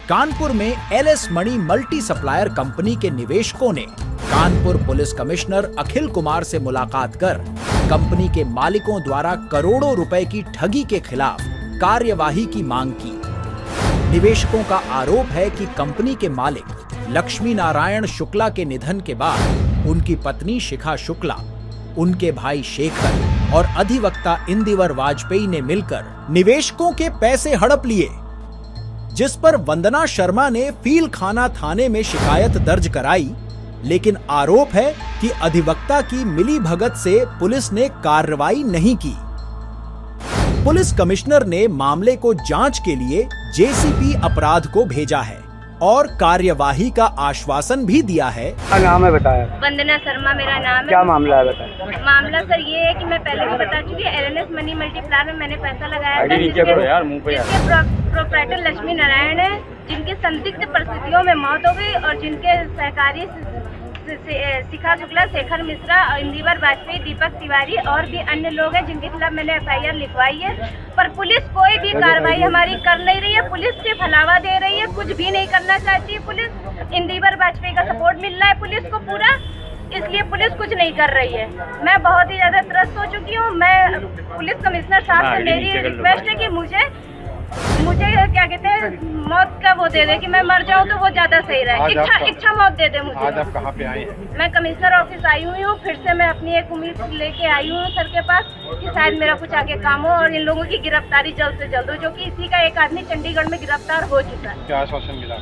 कानपुर में एलएस मणि multi supplier company के निवेशकों ने कानपुर पुलिस कमिश्नर अखिल कुमार से मुलाकात कर कंपनी के मालिकों द्वारा करोड़ों रुपए की ठगी के खिलाफ कार्यवाही की मांग की। निवेशकों का आरोप है कि कंपनी के मालिक लक्ष्मी नारायण शुक्ला के निधन के बाद उनकी पत्नी शिखा शुक्ला, उनके भाई शेखर और अधिवक्ता इंदिवर वाजपेयी ने मिलकर निवेशकों के पैसे हड़प लिए, जिस पर वंदना शर्मा ने फीलखाना थाने में शिकायत दर्ज कराई। लेकिन आरोप है कि अधिवक्ता की मिलीभगत से पुलिस ने कार्रवाई नहीं की। पुलिस कमिश्नर ने मामले को जांच के लिए जेसीपी अपराध को भेजा है और कार्यवाही का आश्वासन भी दिया है। नाम है बताया? वंदना शर्मा मेरा नाम है। क्या मामला है बताया? मामला सर ये है कि मैं पहले भी बता चुकी है, एलएस मनी मल्टीप्लायर में मैंने पैसा लगाया था, जिसके प्रोप्राइटर लक्ष्मी नारायण है, जिनकी संदिग्ध परिस्थितियों में मौत हो गई और जिनके सहकारी शिखा शुक्ला, शेखर मिश्रा, इंदिवर वाजपेयी, दीपक तिवारी और भी अन्य लोग हैं जिनके खिलाफ मैंने एफआईआर लिखवाई है। पर पुलिस कोई भी कार्रवाई हमारी कर नहीं रही है। पुलिस सिर्फ हलावा दे रही है, कुछ भी नहीं करना चाहती है पुलिस। इंदिवर वाजपेयी का सपोर्ट मिल रहा है पुलिस को पूरा, इसलिए पुलिस कुछ नहीं कर रही है। मैं बहुत ही ज्यादा त्रस्त हो चुकी हूँ। मैं पुलिस कमिश्नर साहब से मेरी रिक्वेस्ट है कि मुझे क्या कहते हैं मौत का वो दे दे कि मैं मर जाऊँ तो वो ज्यादा सही रहे। इच्छा मौत दे दे मुझे। आज आप कहाँ पे आए हैं? मैं कमिश्नर ऑफिस आई हुई हूँ। फिर से मैं अपनी एक उम्मीद लेके आई हूँ सर के पास कि शायद मेरा कुछ आगे काम हो और इन लोगों की गिरफ्तारी जल्द से जल्द हो, जो कि इसी का एक आदमी चंडीगढ़ में गिरफ्तार हो चुका है। क्या आश्वासन मिला?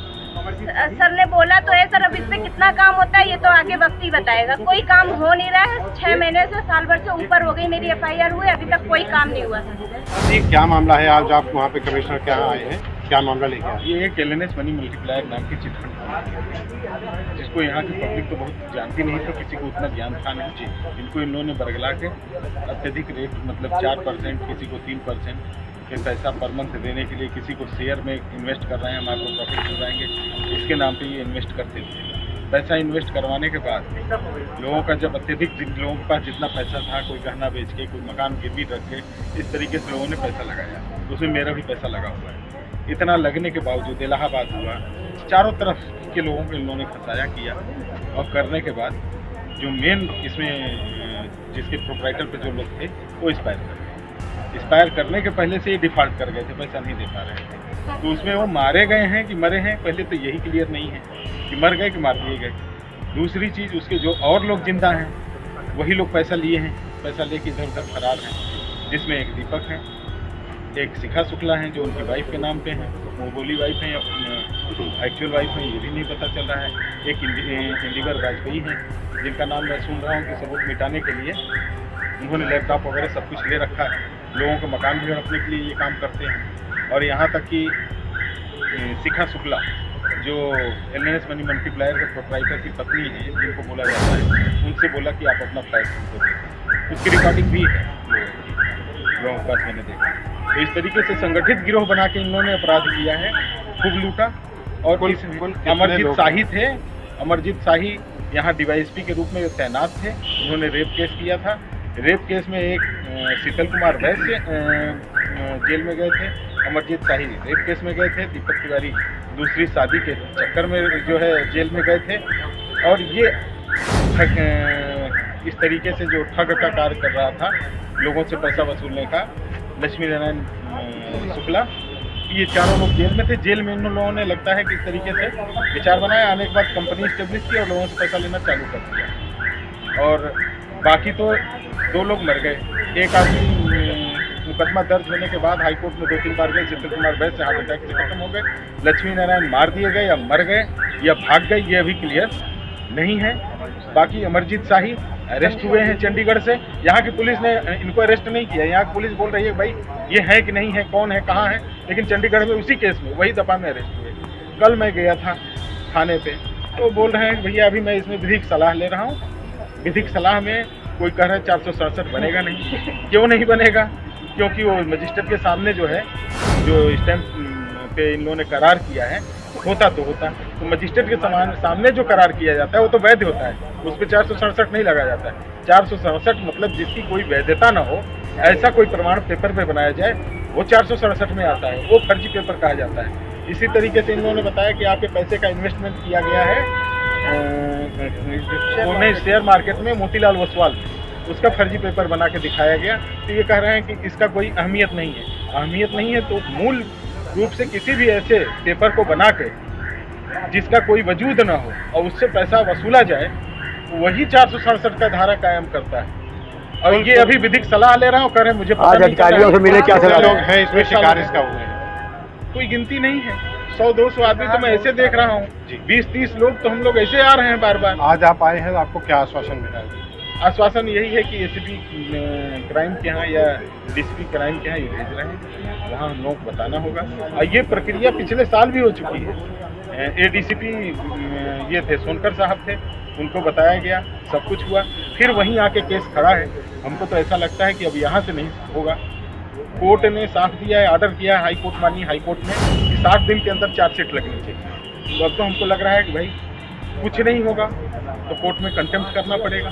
सर ने बोला तो है सर, अब इस पे कितना काम होता है ये तो आगे वक्त ही बताएगा। कोई काम हो नहीं रहा है। 6 महीने से साल भर से ऊपर हो गई मेरी एफआईआर हुई, अभी तक कोई काम नहीं हुआ जी, क्या मामला है? आज आप वहाँ पे कमिश्नर क्या आए हैं, क्या मामला लेके आए? ये एक एलएस मनी मल्टीप्लायर नाम की चिटफंड, जिसको यहाँ की पब्लिक तो बहुत जानती नहीं थी, किसी को उतना ज्ञान था नहीं। इनको इन लोगों ने बरगला के अत्यधिक रेट मतलब 4%, किसी को 3% के पैसा पर मंथ देने के लिए, किसी को शेयर में इन्वेस्ट कर रहे हैं, हम आपको प्रॉफिट मिल जाएंगे, इसके नाम पे ये इन्वेस्ट करते थे। पैसा इन्वेस्ट करवाने के बाद लोगों का जब अत्यधिक लोगों के पास जितना पैसा था, कोई गहना बेच के, कोई मकान गिरवी रख के, इस तरीके से लोगों ने पैसा लगाया। उसमें मेरा भी पैसा लगा हुआ है। इतना लगने के बावजूद इलाहाबाद हुआ, चारों तरफ के लोगों को इन लोगों ने फंसाया किया और करने के बाद जो मेन इसमें जिसके प्रोप्राइटर पे जो लोग थे वो एक्सपायर कर गए। एक्सपायर करने के पहले से ही डिफॉल्ट कर गए थे, पैसा नहीं दे पा रहे थे। तो उसमें वो मारे गए हैं कि मरे हैं, पहले तो यही क्लियर नहीं है कि मर गए कि मार दिए गए। दूसरी चीज़, उसके जो और लोग जिंदा हैं वही लोग पैसा लिए हैं, पैसा लेके इधर उधर फरार हैं, जिसमें एक दीपक हैं, एक शिखा शुक्ला हैं जो उनकी वाइफ के नाम पे हैं, वो बोली वाइफ हैं या एक्चुअल वाइफ हैं ये भी नहीं पता चल रहा है। एक इंदिवर वाजपेयी हैं जिनका नाम मैं सुन रहा हूँ कि सबूत मिटाने के लिए उन्होंने लैपटॉप वगैरह सब कुछ ले रखा है, लोगों को मकान भी रखने के लिए ये काम करते हैं। और यहाँ तक कि शिखा शुक्ला जो एलएस मनी मल्टीप्लायर के प्रोप्राइटर की पत्नी है, जिनको बोला जाता है, उनसे बोला कि आप अपना फ्लैट उनको दें। उसकी रिकॉर्डिंग भी है लोगों के पास, मैंने देखा। तो इस तरीके से संगठित गिरोह बना के इन्होंने अपराध किया है, खूब लूटा। और अमरजीत शाही थे, अमरजीत शाही यहाँ डीवाईएसपी के रूप में तैनात थे। उन्होंने रेप केस किया था। रेप केस में एक शीतल कुमार वैश्य जेल में गए थे, अमरजीत शाही रेप केस में गए थे, दीपक तिवारी दूसरी शादी के चक्कर में जो है जेल में गए थे। और ये इस तरीके से जो ठग का कार्य कर रहा था लोगों से पैसा वसूलने का, लक्ष्मी नारायण शुक्ला, ये चारों लोग जेल में थे। जेल में इन लोगों ने लगता है कि इस तरीके से विचार बनाया, आने के बाद कंपनी स्टेब्लिश की और लोगों से पैसा लेना चालू कर दिया। और बाकी तो 2 लोग मर गए। एक आदमी मुकदमा दर्ज होने के बाद हाईकोर्ट में 2-3 बार गए, शीतल कुमार वैश्य हार्ट अटैक से खत्म हो गए। लक्ष्मी नारायण मार दिए गए या मर गए या भाग गए, ये अभी क्लियर नहीं है। बाकी अमरजीत शाही अरेस्ट हुए हैं चंडीगढ़ से। यहाँ की पुलिस ने इनको अरेस्ट नहीं किया। यहाँ की पुलिस बोल रही है भाई ये है कि नहीं है, कौन है, कहाँ है, लेकिन चंडीगढ़ में उसी केस में वही दफा में अरेस्ट हुए। कल मैं गया था थाने पे, तो बोल रहे हैं भैया अभी मैं इसमें विधिक सलाह ले रहा हूँ। विधिक सलाह में कोई कह रहा है 467 बनेगा नहीं। क्यों नहीं बनेगा? क्योंकि वो मजिस्ट्रेट के सामने जो है, जो स्टैंप पे इन लोगों ने करार किया है, होता तो होता, तो मजिस्ट्रेट के सामने जो करार किया जाता है वो तो वैध होता है, उस पर 467 नहीं लगाया जाता है। 467 मतलब जिसकी कोई वैधता ना हो, ऐसा कोई प्रमाण पेपर पे बनाया जाए, वो 467 में आता है, वो फर्जी पेपर कहा जाता है। इसी तरीके से इन लोगों ने बताया कि आपके पैसे का इन्वेस्टमेंट किया गया है शेयर मार्केट में मोतीलाल ओसवाल, उसका फर्जी पेपर बना के दिखाया गया। तो ये कह रहे हैं कि इसका कोई अहमियत नहीं है। अहमियत नहीं है तो मूल रूप से किसी भी ऐसे पेपर को बना के जिसका कोई वजूद ना हो और उससे पैसा वसूला जाए, वही 467 का धारा कायम करता है। और ये अभी विधिक सलाह ले रहा हूँ, कह रहे हैं मुझे पता आज नहीं अधिकारियों से मिले, क्या सलाह लोग हैं इसमें शिकार इसका हुए हैं? कोई गिनती नहीं है। 100-200 आदमी तो मैं ऐसे देख रहा हूँ, 20-30 लोग तो हम लोग ऐसे आ रहे हैं बार बार। आज आप आए हैं तो आपको क्या आश्वासन मिला है? आश्वासन यही है कि एसीपी क्राइम के यहाँ या डीसीपी क्राइम के यहाँ ये भेज रहे हैं, वहाँ हम लोग को बताना होगा। और ये प्रक्रिया पिछले साल भी हो चुकी है। एडीसीपी ये थे सोनकर साहब थे, उनको बताया गया, सब कुछ हुआ, फिर वहीं आके केस खड़ा है। हमको तो ऐसा लगता है कि अब यहाँ से नहीं होगा। कोर्ट ने साफ दिया है, ऑर्डर किया है हाई कोर्ट, माननीय हाई कोर्ट में कि 60 दिन के अंदर चार्जशीट लगनी चाहिए। तो अब तो हमको लग रहा है कि भाई कुछ नहीं होगा तो कोर्ट में कंटेम्प्ट करना पड़ेगा।